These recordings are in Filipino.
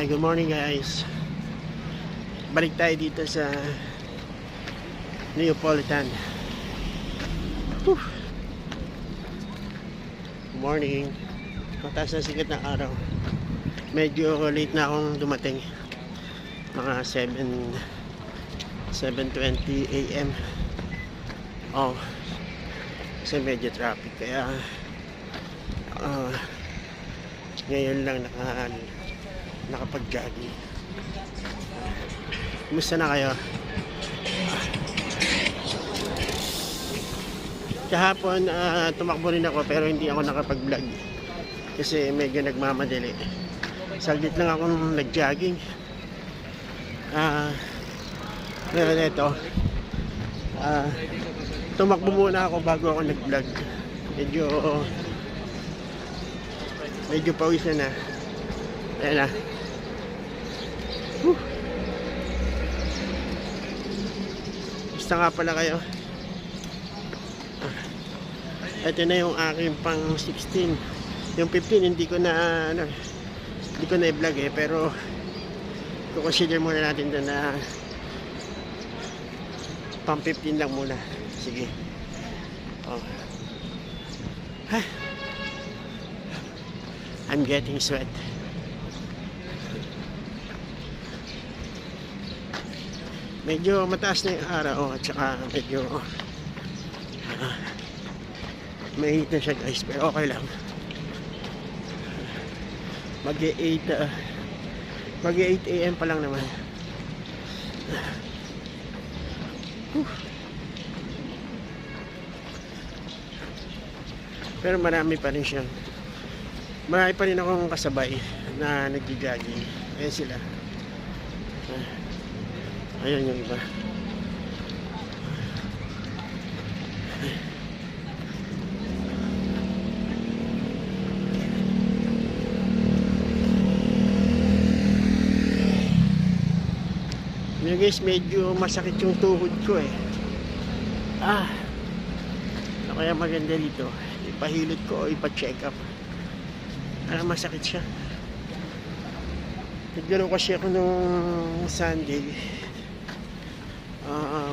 Hi, good morning guys. Balik tayo dito sa Neapolitan. Whew. Good morning. Mataas na sikat ng araw. Medyo late na akong dumating. Mga 7:20 AM. Oh, kasi medyo traffic. Kaya ngayon lang nakapag-jogging. Kumusta na kayo? Kahapon tumakbo rin ako pero hindi ako nakapag-vlog kasi medyo nagmamadali. Saglit lang akong nag-jogging. Meron ito. Tumakbo muna ako bago ako nag-vlog. Medyo pawisan na. Ayan na. Basta nga pala kayo. Ito na yung aking pang 16. Yung 15 hindi ko na i-vlog pero consider muna natin doon na pang 15 lang muna. Sige. Oh. I'm getting sweat. Medyo mataas na yung araw at saka medyo mainit na siya guys, pero okay lang. Mag-8 AM pa lang naman. Pero marami pa rin siya. Marami pa rin akong kasabay na nag-jogging. Ayan sila. Ayan yung iba. Yung guys, medyo masakit yung tuhod ko eh. Ano kaya maganda dito? Ipahilot ko o ipa-check up. Masakit siya. Naglaro kasi ako nung Sunday.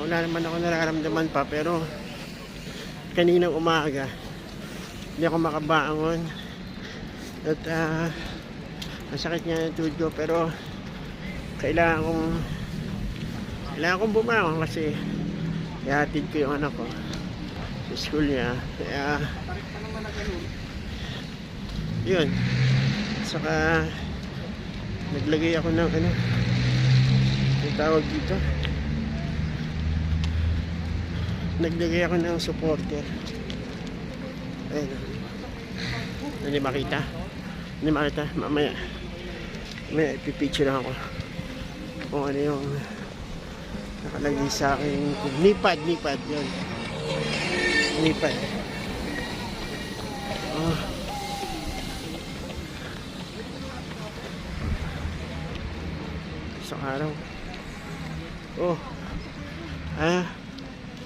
Wala naman ako nararamdaman pa, pero kaninang umaga hindi ako makabangon at masakit nga yung tuhod ko, pero kailangan kong bumangon kasi ihatid ko yung anak ko sa school niya. Kaya yun, saka naglagay ako ng yung tawag dito, naglagay ako ng supporter. Ayun, hindi makita mamaya may ipipicture lang ako kung ano yung nakalagay sa akin. Nipad yun, nipad. Isang araw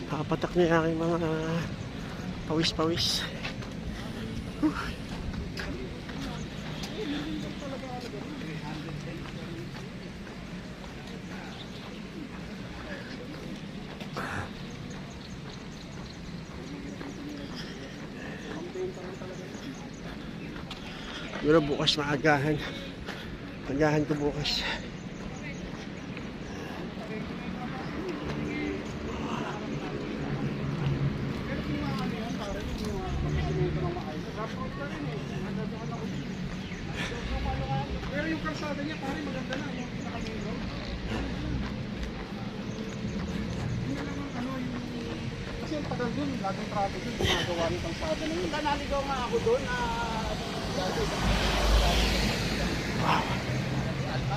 nakapatak na yung aking mga pawis. Pero bukas maagahan ko bukas. Pero yung kalsada niya pare maganda na yung pinakamilo. Kasi yung tagal dun, laging traffic dun, ginagawa yung kalsada na yun. Naligaw nga ako dun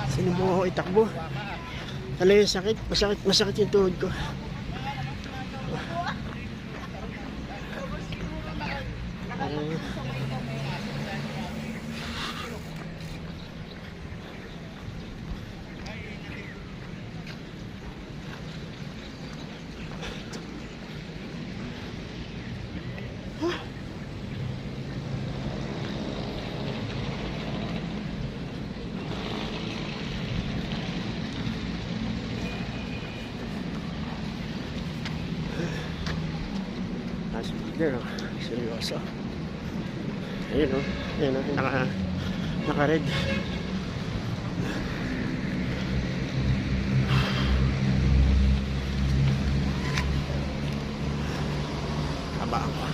Sinubukan ko itakbo. Talagang sakit. Masakit yung tuhod ko. Yan o, seryoso. Ayun o, yan o, naka-red. Habaan ko.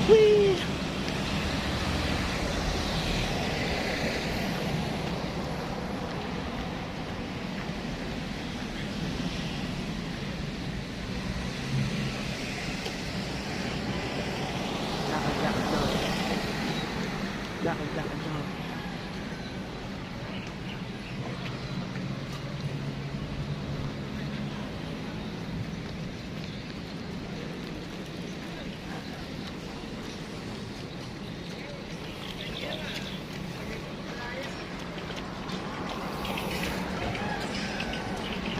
Whee! Lakad doon.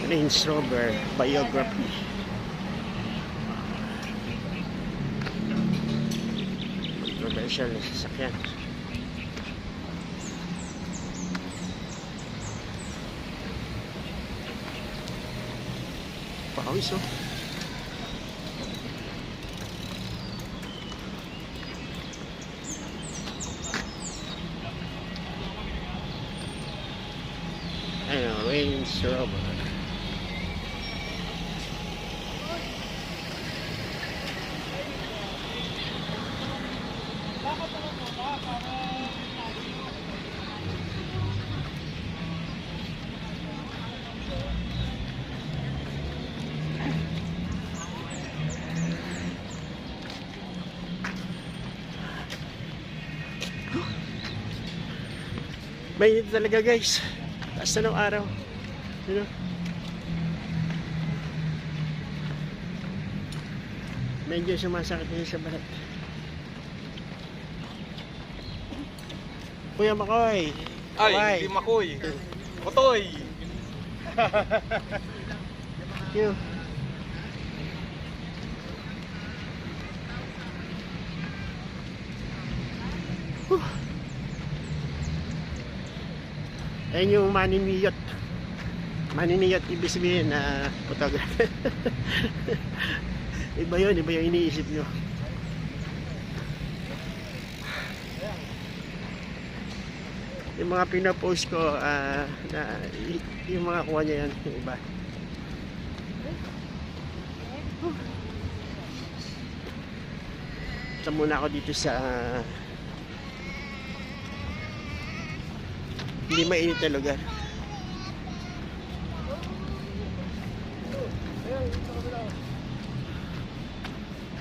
Range Rover biography. Controversial na sasakyan. Pawis oh. Ayun, Range Rover. Mainit talaga guys. Taas na ng araw. You know? Medyo sumasakit din sa balat. Kuya Makoy. Ay, hindi Makoy. Otoy. You. Ayun yung maniniyot. Maniniyot, ibig sabihin na photographer. Iba yun iniisip nyo. Yung mga pinapost ko, yung mga kuha niya yan, yung iba. Ito muna ako dito sa hindi mainit na lugar.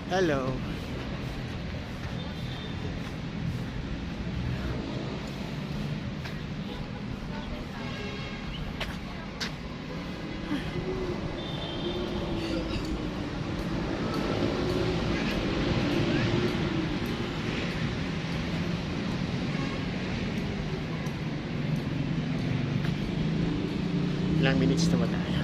Hello. Ilang minutes na ba tayo?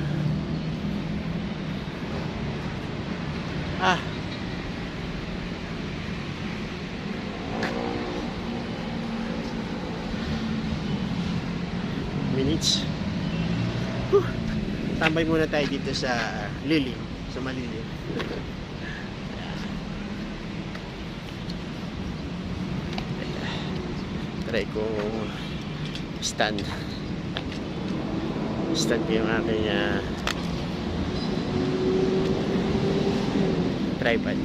Minutes. Tambay muna tayo dito sa lilim, sa malilim. Try kong stand ko yung aking tripod.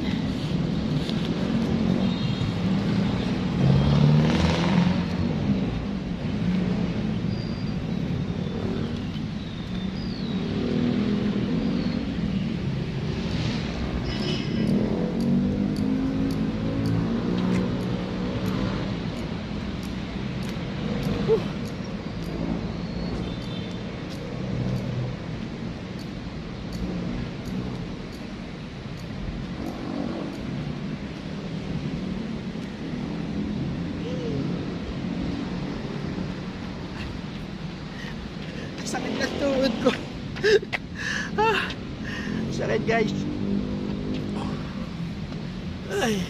Sakit na tuhod ko. Sakit guys. Ay.